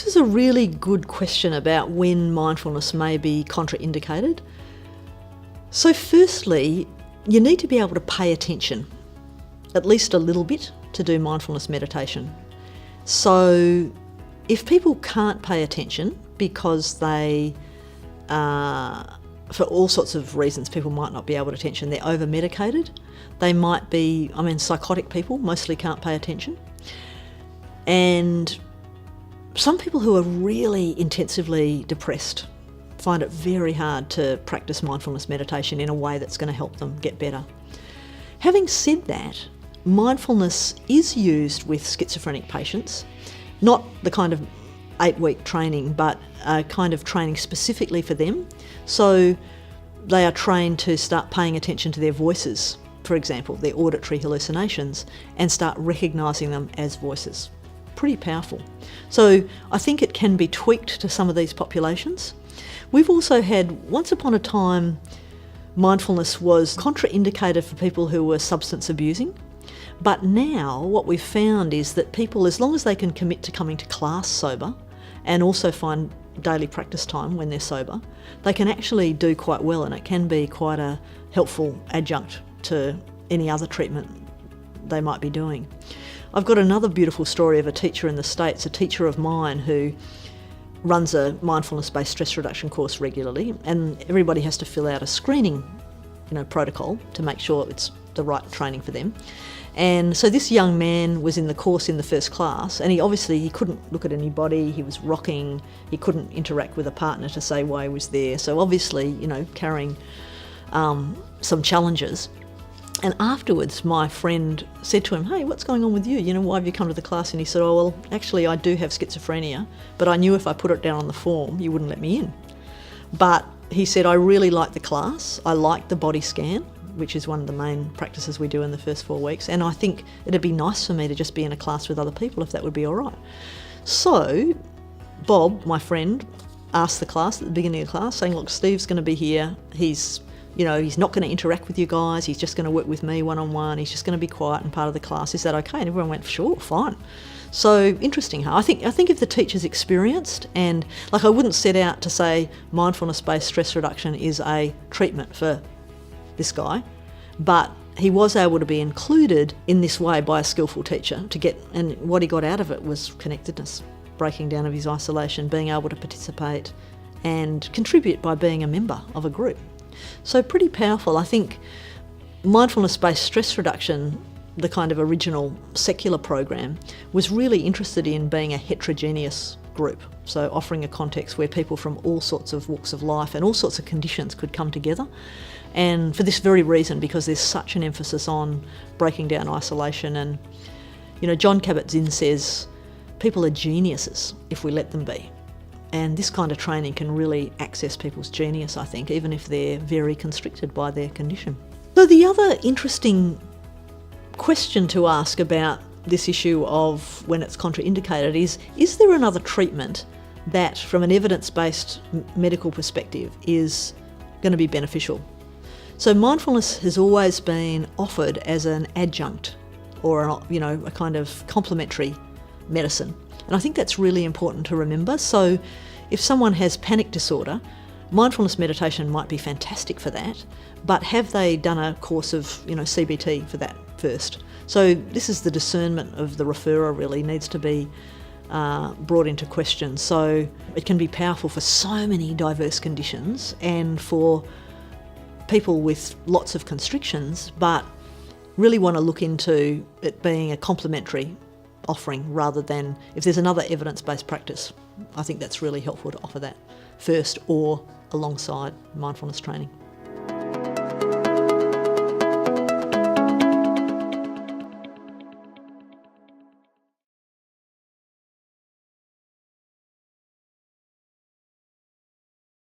This is a really good question about when mindfulness may be contraindicated. So firstly, you need to be able to pay attention, at least a little bit, to do mindfulness meditation. So if people can't pay attention because they, for all sorts of reasons, people might not be able to attention, they're over-medicated, they might be, psychotic people mostly can't pay attention. And some people who are really intensively depressed find it very hard to practice mindfulness meditation in a way that's going to help them get better. Having said that, mindfulness is used with schizophrenic patients, not the kind of 8-week training, but a kind of training specifically for them. So they are trained to start paying attention to their voices, for example, their auditory hallucinations, and start recognising them as voices. Pretty powerful. So I think it can be tweaked to some of these populations. We've also had, once upon a time, mindfulness was contraindicated for people who were substance abusing. But now what we've found is that people, as long as they can commit to coming to class sober and also find daily practice time when they're sober, they can actually do quite well, and it can be quite a helpful adjunct to any other treatment they might be doing. I've got another beautiful story of a teacher in the States, a teacher of mine who runs a mindfulness based stress reduction course regularly, and everybody has to fill out a screening protocol to make sure it's the right training for them. And so this young man was in the course in the first class, and he couldn't look at anybody, he was rocking, he couldn't interact with a partner to say why he was there, so obviously carrying some challenges. And afterwards my friend said to him, "Hey, what's going on with you? Why have you come to the class?" And he said, "Oh, well, actually I do have schizophrenia, but I knew if I put it down on the form you wouldn't let me in." But he said, "I really like the class, I like the body scan," which is one of the main practices we do in the first 4 weeks, "and I think it'd be nice for me to just be in a class with other people if that would be all right." So Bob, my friend, asked the class at the beginning of the class, saying, "Look, Steve's going to be here, he's not going to interact with you guys, he's just going to work with me one-on-one, he's just going to be quiet and part of the class, is that okay?" And everyone went, "Sure, fine." So interesting, huh? I think if the teacher's experienced, and I wouldn't set out to say mindfulness-based stress reduction is a treatment for this guy, but he was able to be included in this way by a skillful teacher and what he got out of it was connectedness, breaking down of his isolation, being able to participate and contribute by being a member of a group. So pretty powerful. I think mindfulness-based stress reduction, the kind of original secular program, was really interested in being a heterogeneous group, so offering a context where people from all sorts of walks of life and all sorts of conditions could come together. And for this very reason, because there's such an emphasis on breaking down isolation. And John Kabat-Zinn says people are geniuses if we let them be, and this kind of training can really access people's genius, I think, even if they're very constricted by their condition. So the other interesting question to ask about this issue of when it's contraindicated is there another treatment that, from an evidence-based medical perspective, is going to be beneficial? So mindfulness has always been offered as an adjunct or a kind of complementary medicine, and I think that's really important to remember. So if someone has panic disorder, mindfulness meditation might be fantastic for that, but have they done a course of CBT for that first? So this is the discernment of the referrer really needs to be brought into question. So it can be powerful for so many diverse conditions and for people with lots of constrictions, but really want to look into it being a complementary offering rather than, if there's another evidence-based practice, I think that's really helpful to offer that first or alongside mindfulness training.